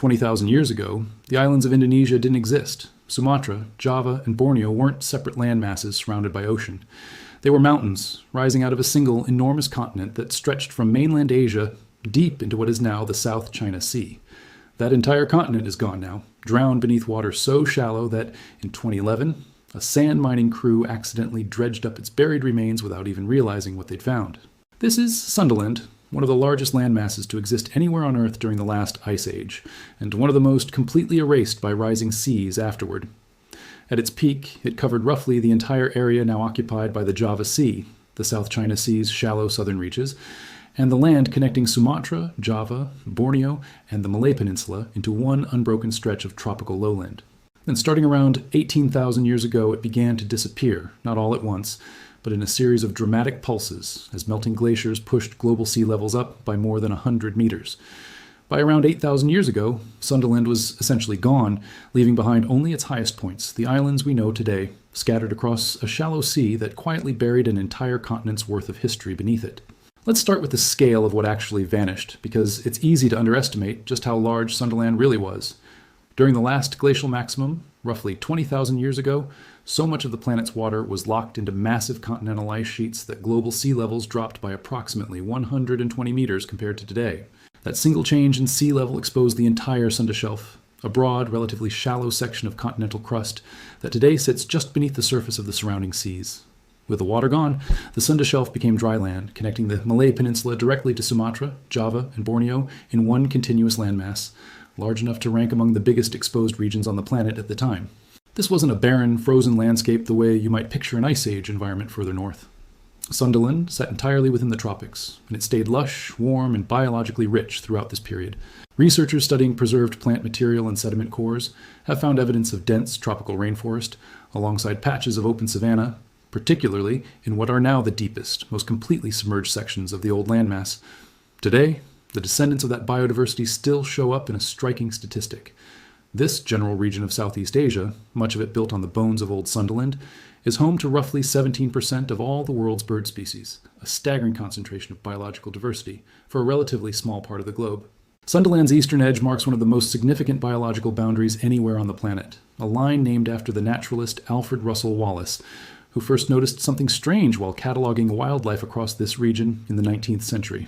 20,000 years ago, the islands of Indonesia didn't exist. Sumatra, Java, and Borneo weren't separate land masses surrounded by ocean. They were mountains, rising out of a single enormous continent that stretched from mainland Asia deep into what is now the South China Sea. That entire continent is gone now, drowned beneath water so shallow that, in 2011, a sand mining crew accidentally dredged up its buried remains without even realizing what they'd found. This is Sundaland, one of the largest land masses to exist anywhere on Earth during the last ice age, and one of the most completely erased by rising seas afterward. At its peak, it covered roughly the entire area now occupied by the Java Sea, the South China Sea's shallow southern reaches, and the land connecting Sumatra, Java, Borneo, and the Malay Peninsula into one unbroken stretch of tropical lowland. Then starting around 18,000 years ago, it began to disappear, not all at once, but in a series of dramatic pulses as melting glaciers pushed global sea levels up by more than 100 meters. By around 8,000 years ago, Sundaland was essentially gone, leaving behind only its highest points, the islands we know today, scattered across a shallow sea that quietly buried an entire continent's worth of history beneath it. Let's start with the scale of what actually vanished, because it's easy to underestimate just how large Sundaland really was. During the last glacial maximum, roughly 20,000 years ago, so much of the planet's water was locked into massive continental ice sheets that global sea levels dropped by approximately 120 meters compared to today. That single change in sea level exposed the entire Sunda Shelf, a broad, relatively shallow section of continental crust that today sits just beneath the surface of the surrounding seas. With the water gone, the Sunda Shelf became dry land, connecting the Malay Peninsula directly to Sumatra, Java, and Borneo in one continuous landmass, large enough to rank among the biggest exposed regions on the planet at the time. This wasn't a barren, frozen landscape the way you might picture an ice age environment further north. Sundaland sat entirely within the tropics, and it stayed lush, warm, and biologically rich throughout this period. Researchers studying preserved plant material and sediment cores have found evidence of dense tropical rainforest, alongside patches of open savanna, particularly in what are now the deepest, most completely submerged sections of the old landmass. Today, the descendants of that biodiversity still show up in a striking statistic. This general region of Southeast Asia, much of it built on the bones of old Sundaland, is home to roughly 17% of all the world's bird species, a staggering concentration of biological diversity for a relatively small part of the globe. Sundaland's eastern edge marks one of the most significant biological boundaries anywhere on the planet, a line named after the naturalist Alfred Russel Wallace, who first noticed something strange while cataloging wildlife across this region in the 19th century.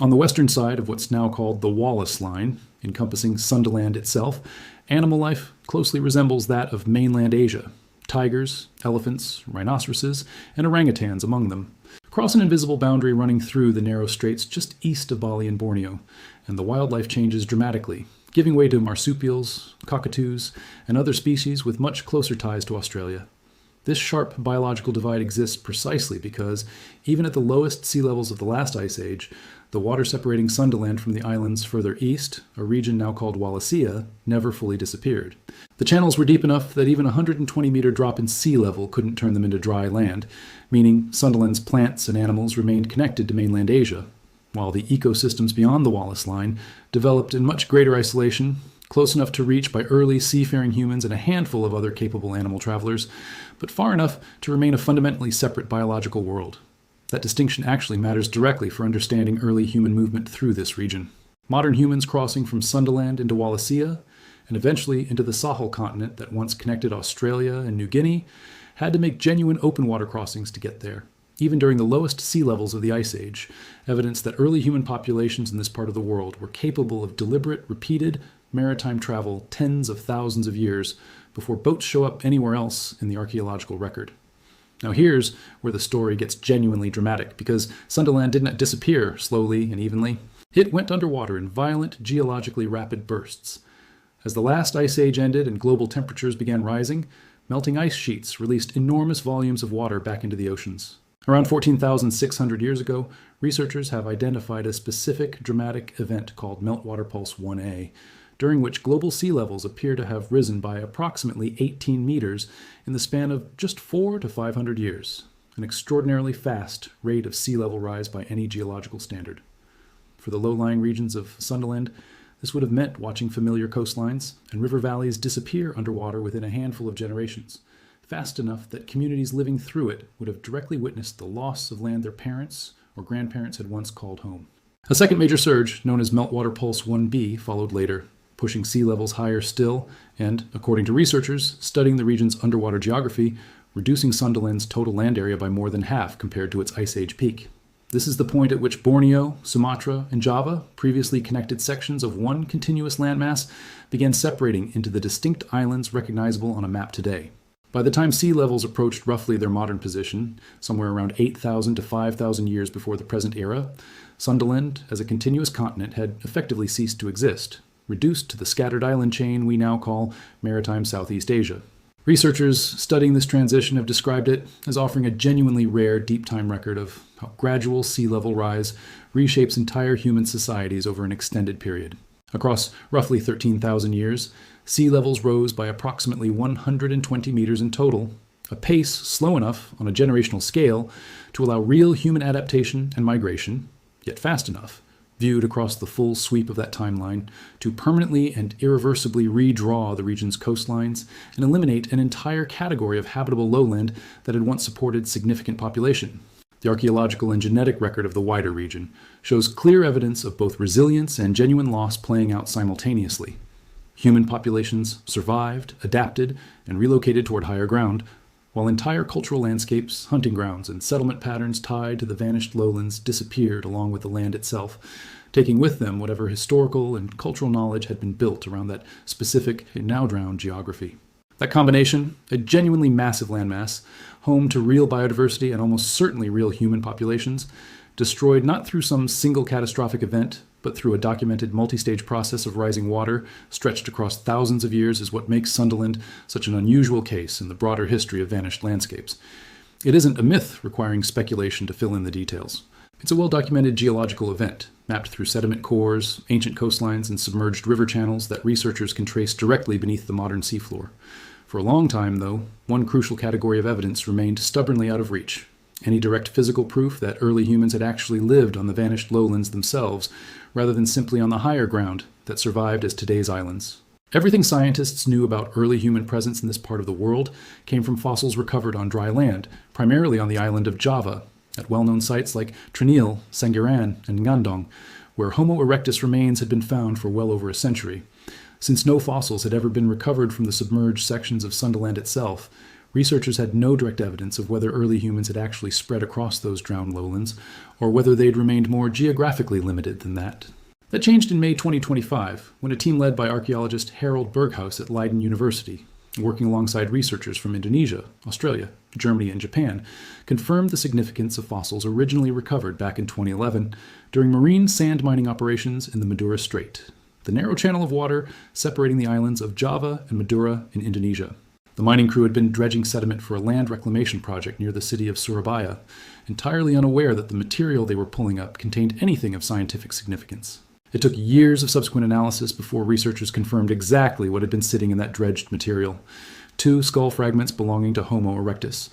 On the western side of what's now called the Wallace Line, encompassing Sundaland itself, animal life closely resembles that of mainland Asia. Tigers, elephants, rhinoceroses, and orangutans among them. Cross an invisible boundary running through the narrow straits just east of Bali and Borneo, and the wildlife changes dramatically, giving way to marsupials, cockatoos, and other species with much closer ties to Australia. This sharp biological divide exists precisely because, even at the lowest sea levels of the last ice age, the water separating Sundaland from the islands further east, a region now called Wallacea, never fully disappeared. The channels were deep enough that even a 120-meter drop in sea level couldn't turn them into dry land, meaning Sundaland's plants and animals remained connected to mainland Asia, while the ecosystems beyond the Wallace Line developed in much greater isolation, close enough to reach by early seafaring humans and a handful of other capable animal travelers, but far enough to remain a fundamentally separate biological world. That distinction actually matters directly for understanding early human movement through this region. Modern humans crossing from Sundaland into Wallacea, and eventually into the Sahel continent that once connected Australia and New Guinea, had to make genuine open water crossings to get there. Even during the lowest sea levels of the Ice Age, evidence that early human populations in this part of the world were capable of deliberate, repeated maritime travel tens of thousands of years before boats show up anywhere else in the archaeological record. Now here's where the story gets genuinely dramatic, because Sundaland didn't disappear slowly and evenly. It went underwater in violent, geologically rapid bursts. As the last ice age ended and global temperatures began rising, melting ice sheets released enormous volumes of water back into the oceans. Around 14,600 years ago, researchers have identified a specific dramatic event called Meltwater Pulse 1A, during which global sea levels appear to have risen by approximately 18 meters in the span of just 400 to 500 years, an extraordinarily fast rate of sea level rise by any geological standard. For the low-lying regions of Sundaland, this would have meant watching familiar coastlines and river valleys disappear underwater within a handful of generations, fast enough that communities living through it would have directly witnessed the loss of land their parents or grandparents had once called home. A second major surge, known as Meltwater Pulse 1B, followed later. pushing sea levels higher still, and, according to researchers studying the region's underwater geography, reducing Sundaland's total land area by more than half compared to its Ice Age peak. This is the point at which Borneo, Sumatra, and Java, previously connected sections of one continuous landmass, began separating into the distinct islands recognizable on a map today. By the time sea levels approached roughly their modern position, somewhere around 8,000 to 5,000 years before the present era, Sundaland, as a continuous continent, had effectively ceased to exist, reduced to the scattered island chain we now call maritime Southeast Asia. Researchers studying this transition have described it as offering a genuinely rare deep time record of how gradual sea level rise reshapes entire human societies over an extended period. Across roughly 13,000 years, sea levels rose by approximately 120 meters in total, a pace slow enough on a generational scale to allow real human adaptation and migration, yet fast enough, viewed across the full sweep of that timeline, to permanently and irreversibly redraw the region's coastlines and eliminate an entire category of habitable lowland that had once supported significant population. The archaeological and genetic record of the wider region shows clear evidence of both resilience and genuine loss playing out simultaneously. Human populations survived, adapted, and relocated toward higher ground, while entire cultural landscapes, hunting grounds, and settlement patterns tied to the vanished lowlands disappeared along with the land itself, taking with them whatever historical and cultural knowledge had been built around that specific and now drowned geography. That combination, a genuinely massive landmass, home to real biodiversity and almost certainly real human populations, destroyed not through some single catastrophic event, but through a documented multi-stage process of rising water stretched across thousands of years, is what makes Sundaland such an unusual case in the broader history of vanished landscapes. It isn't a myth requiring speculation to fill in the details. It's a well-documented geological event, mapped through sediment cores, ancient coastlines, and submerged river channels that researchers can trace directly beneath the modern seafloor. For a long time, though, one crucial category of evidence remained stubbornly out of reach: any direct physical proof that early humans had actually lived on the vanished lowlands themselves, rather than simply on the higher ground that survived as today's islands. Everything scientists knew about early human presence in this part of the world came from fossils recovered on dry land, primarily on the island of Java, at well-known sites like Trinil, Sangiran, and Ngandong, where Homo erectus remains had been found for well over a century. Since no fossils had ever been recovered from the submerged sections of Sundaland itself, researchers had no direct evidence of whether early humans had actually spread across those drowned lowlands, or whether they'd remained more geographically limited than that. That changed in May 2025, when a team led by archaeologist Harold Berghaus at Leiden University, working alongside researchers from Indonesia, Australia, Germany, and Japan, confirmed the significance of fossils originally recovered back in 2011 during marine sand mining operations in the Madura Strait, the narrow channel of water separating the islands of Java and Madura in Indonesia. The mining crew had been dredging sediment for a land reclamation project near the city of Surabaya, entirely unaware that the material they were pulling up contained anything of scientific significance. It took years of subsequent analysis before researchers confirmed exactly what had been sitting in that dredged material: 2 skull fragments belonging to Homo erectus,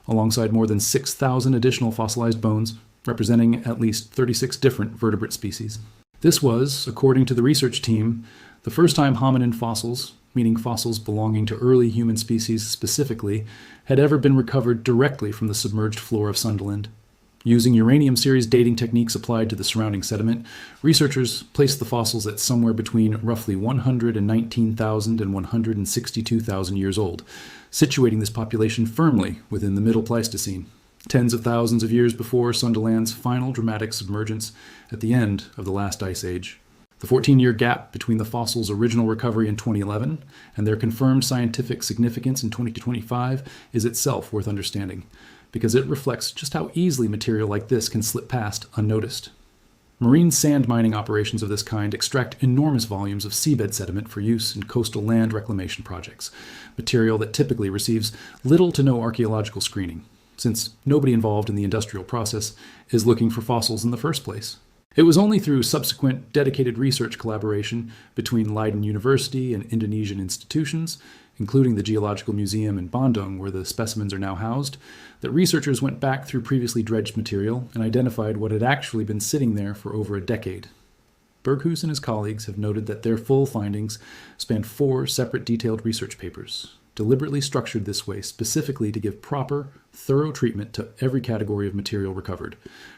alongside more than 6,000 additional fossilized bones, representing at least 36 different vertebrate species. This was, according to the research team, the first time hominin fossils, meaning fossils belonging to early human species specifically, had ever been recovered directly from the submerged floor of Sundaland. Using uranium series dating techniques applied to the surrounding sediment, researchers placed the fossils at somewhere between roughly 119,000 and 162,000 years old, situating this population firmly within the Middle Pleistocene, tens of thousands of years before Sundaland's final dramatic submergence at the end of the last ice age. The 14-year gap between the fossil's original recovery in 2011 and their confirmed scientific significance in 2025 is itself worth understanding, because it reflects just how easily material like this can slip past unnoticed. Marine sand mining operations of this kind extract enormous volumes of seabed sediment for use in coastal land reclamation projects, material that typically receives little to no archaeological screening, since nobody involved in the industrial process is looking for fossils in the first place. It was only through subsequent dedicated research collaboration between Leiden University and Indonesian institutions, including the Geological Museum in Bandung, where the specimens are now housed, that researchers went back through previously dredged material and identified what had actually been sitting there for over a decade. Berghaus and his colleagues have noted that their full findings span 4 separate detailed research papers, deliberately structured this way specifically to give proper, thorough treatment to every category of material recovered,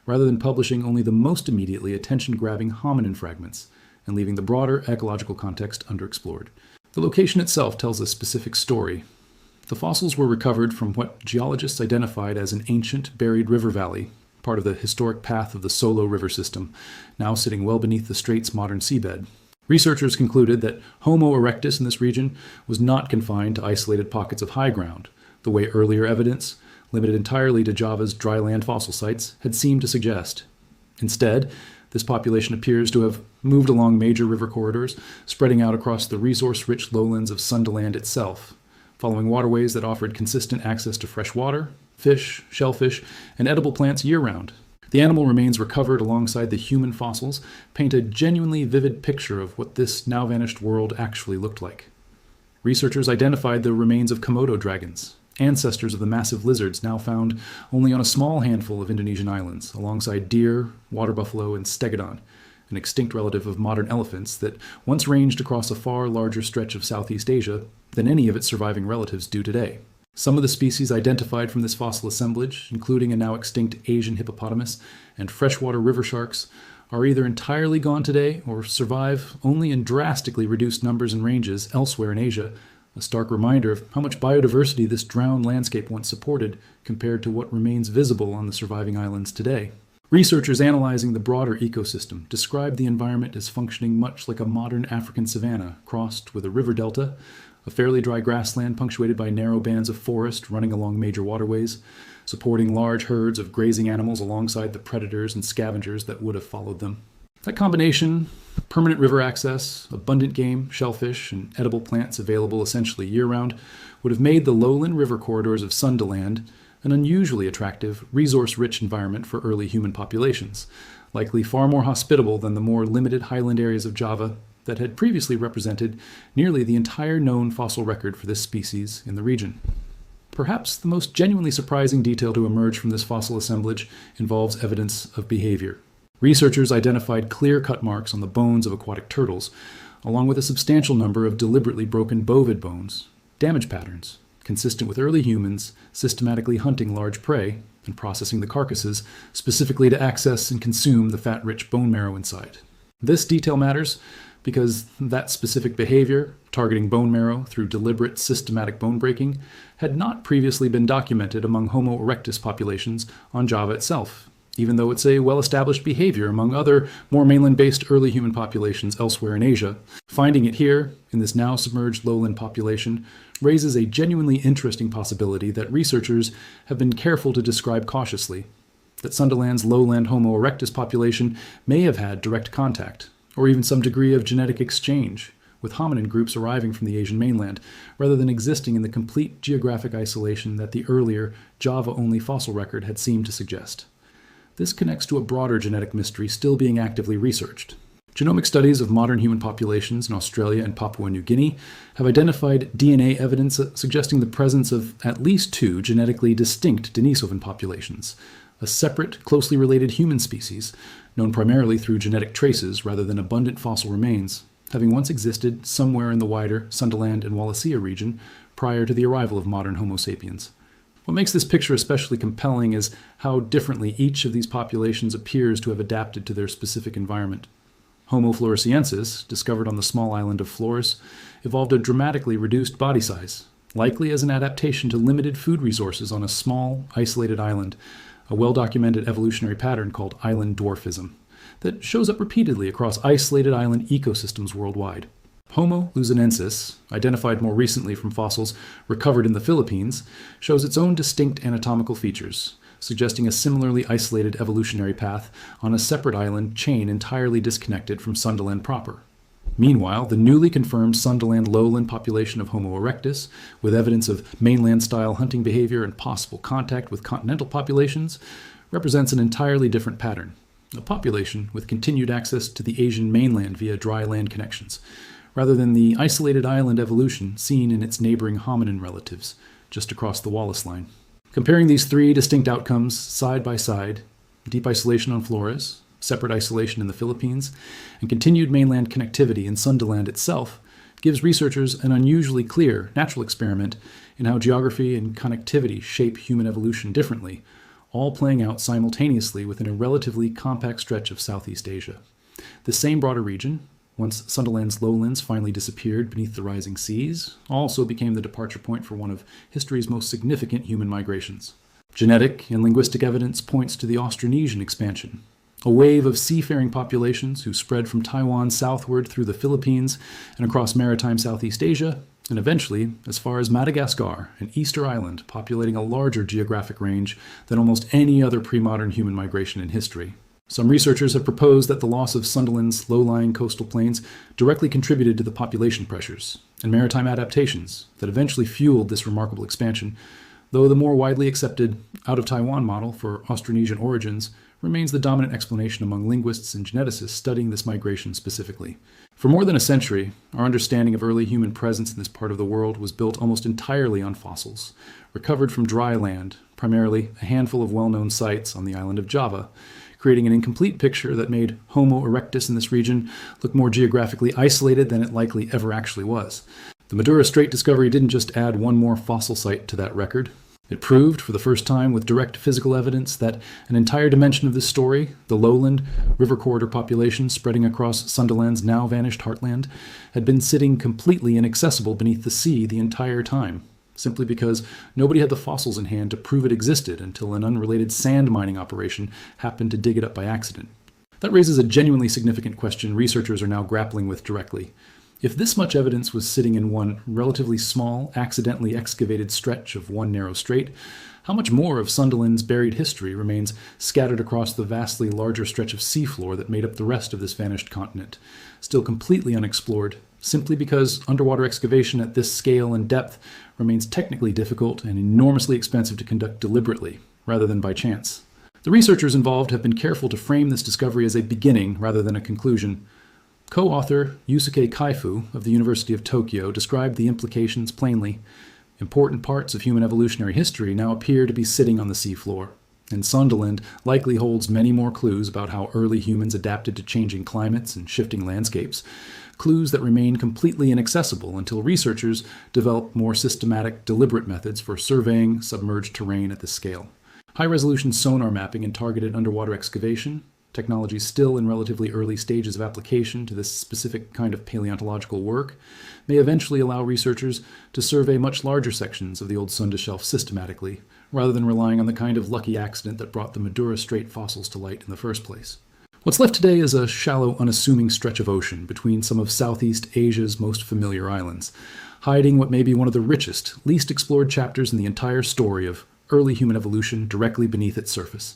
rather than publishing only the most immediately attention-grabbing hominin fragments, and leaving the broader ecological context underexplored. The location itself tells a specific story. The fossils were recovered from what geologists identified as an ancient buried river valley, part of the historic path of the Solo River system, now sitting well beneath the strait's modern seabed. Researchers concluded that Homo erectus in this region was not confined to isolated pockets of high ground, the way earlier evidence, limited entirely to Java's dry land fossil sites, had seemed to suggest. Instead, this population appears to have moved along major river corridors, spreading out across the resource-rich lowlands of Sundaland itself, following waterways that offered consistent access to fresh water, fish, shellfish, and edible plants year-round. The animal remains recovered alongside the human fossils paint a genuinely vivid picture of what this now-vanished world actually looked like. Researchers identified the remains of Komodo dragons, ancestors of the massive lizards now found only on a small handful of Indonesian islands, alongside deer, water buffalo, and stegodon, an extinct relative of modern elephants that once ranged across a far larger stretch of Southeast Asia than any of its surviving relatives do today. Some of the species identified from this fossil assemblage, including a now extinct Asian hippopotamus and freshwater river sharks, are either entirely gone today or survive only in drastically reduced numbers and ranges elsewhere in Asia, a stark reminder of how much biodiversity this drowned landscape once supported compared to what remains visible on the surviving islands today. Researchers analyzing the broader ecosystem describe the environment as functioning much like a modern African savanna crossed with a river delta, a fairly dry grassland punctuated by narrow bands of forest running along major waterways, supporting large herds of grazing animals alongside the predators and scavengers that would have followed them. That combination, permanent river access, abundant game, shellfish, and edible plants available essentially year-round, would have made the lowland river corridors of Sundaland an unusually attractive, resource-rich environment for early human populations, likely far more hospitable than the more limited highland areas of Java that had previously represented nearly the entire known fossil record for this species in the region. Perhaps the most genuinely surprising detail to emerge from this fossil assemblage involves evidence of behavior. Researchers identified clear-cut marks on the bones of aquatic turtles, along with a substantial number of deliberately broken bovid bones, damage patterns, consistent with early humans systematically hunting large prey and processing the carcasses specifically to access and consume the fat-rich bone marrow inside. This detail matters because that specific behavior, targeting bone marrow through deliberate systematic bone breaking, had not previously been documented among Homo erectus populations on Java itself, even though it's a well-established behavior among other, more mainland-based early human populations elsewhere in Asia. Finding it here, in this now submerged lowland population, raises a genuinely interesting possibility that researchers have been careful to describe cautiously, that Sundaland's lowland Homo erectus population may have had direct contact, or even some degree of genetic exchange, with hominin groups arriving from the Asian mainland, rather than existing in the complete geographic isolation that the earlier, Java-only fossil record had seemed to suggest. This connects to a broader genetic mystery still being actively researched. Genomic studies of modern human populations in Australia and Papua New Guinea have identified DNA evidence suggesting the presence of at least two genetically distinct Denisovan populations, a separate, closely related human species, known primarily through genetic traces rather than abundant fossil remains, having once existed somewhere in the wider Sundaland and Wallacea region prior to the arrival of modern Homo sapiens. What makes this picture especially compelling is how differently each of these populations appears to have adapted to their specific environment. Homo floresiensis, discovered on the small island of Flores, evolved a dramatically reduced body size, likely as an adaptation to limited food resources on a small, isolated island, a well-documented evolutionary pattern called island dwarfism that shows up repeatedly across isolated island ecosystems worldwide. Homo luzonensis, identified more recently from fossils recovered in the Philippines, shows its own distinct anatomical features, suggesting a similarly isolated evolutionary path on a separate island chain entirely disconnected from Sundaland proper. Meanwhile, the newly confirmed Sundaland lowland population of Homo erectus, with evidence of mainland-style hunting behavior and possible contact with continental populations, represents an entirely different pattern, a population with continued access to the Asian mainland via dry land connections, rather than the isolated island evolution seen in its neighboring hominin relatives, just across the Wallace line. Comparing these three distinct outcomes side by side, deep isolation on Flores, separate isolation in the Philippines, and continued mainland connectivity in Sundaland itself, gives researchers an unusually clear, natural experiment in how geography and connectivity shape human evolution differently, all playing out simultaneously within a relatively compact stretch of Southeast Asia. The same broader region, once Sundaland's lowlands finally disappeared beneath the rising seas, also became the departure point for one of history's most significant human migrations. Genetic and linguistic evidence points to the Austronesian expansion, a wave of seafaring populations who spread from Taiwan southward through the Philippines and across maritime Southeast Asia, and eventually as far as Madagascar and Easter Island, populating a larger geographic range than almost any other pre-modern human migration in history. Some researchers have proposed that the loss of Sundaland's low-lying coastal plains directly contributed to the population pressures and maritime adaptations that eventually fueled this remarkable expansion, though the more widely accepted out-of-Taiwan model for Austronesian origins remains the dominant explanation among linguists and geneticists studying this migration specifically. For more than a century, our understanding of early human presence in this part of the world was built almost entirely on fossils, recovered from dry land, primarily a handful of well-known sites on the island of Java, creating an incomplete picture that made Homo erectus in this region look more geographically isolated than it likely ever actually was. The Madura Strait discovery didn't just add one more fossil site to that record. It proved, for the first time with direct physical evidence, that an entire dimension of this story, the lowland river corridor population spreading across Sundaland's now vanished heartland, had been sitting completely inaccessible beneath the sea the entire time, simply because nobody had the fossils in hand to prove it existed until an unrelated sand mining operation happened to dig it up by accident. That raises a genuinely significant question researchers are now grappling with directly. If this much evidence was sitting in one relatively small, accidentally excavated stretch of one narrow strait, how much more of Sundaland's buried history remains scattered across the vastly larger stretch of seafloor that made up the rest of this vanished continent, still completely unexplored, simply because underwater excavation at this scale and depth remains technically difficult and enormously expensive to conduct deliberately, rather than by chance. The researchers involved have been careful to frame this discovery as a beginning rather than a conclusion. Co-author Yusuke Kaifu of the University of Tokyo described the implications plainly. Important parts of human evolutionary history now appear to be sitting on the seafloor, and Sundaland likely holds many more clues about how early humans adapted to changing climates and shifting landscapes, clues that remain completely inaccessible until researchers develop more systematic, deliberate methods for surveying submerged terrain at this scale. High-resolution sonar mapping and targeted underwater excavation, technology still in relatively early stages of application to this specific kind of paleontological work, may eventually allow researchers to survey much larger sections of the old Sunda Shelf systematically, rather than relying on the kind of lucky accident that brought the Madura Strait fossils to light in the first place. What's left today is a shallow, unassuming stretch of ocean between some of Southeast Asia's most familiar islands, hiding what may be one of the richest, least explored chapters in the entire story of early human evolution directly beneath its surface.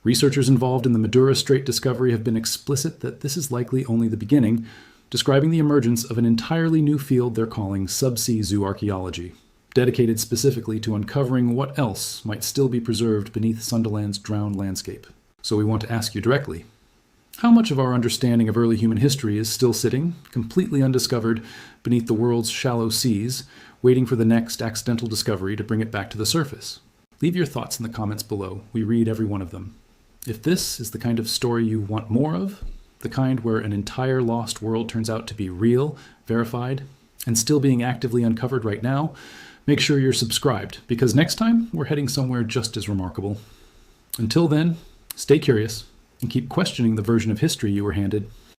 Researchers involved in the Madura Strait discovery have been explicit that this is likely only the beginning, describing the emergence of an entirely new field they're calling subsea zooarchaeology, dedicated specifically to uncovering what else might still be preserved beneath Sundaland's drowned landscape. So we want to ask you directly, how much of our understanding of early human history is still sitting, completely undiscovered, beneath the world's shallow seas, waiting for the next accidental discovery to bring it back to the surface? Leave your thoughts in the comments below. We read every one of them. If this is the kind of story you want more of, the kind where an entire lost world turns out to be real, verified, and still being actively uncovered right now, make sure you're subscribed, because next time we're heading somewhere just as remarkable. Until then, stay curious and keep questioning the version of history you were handed.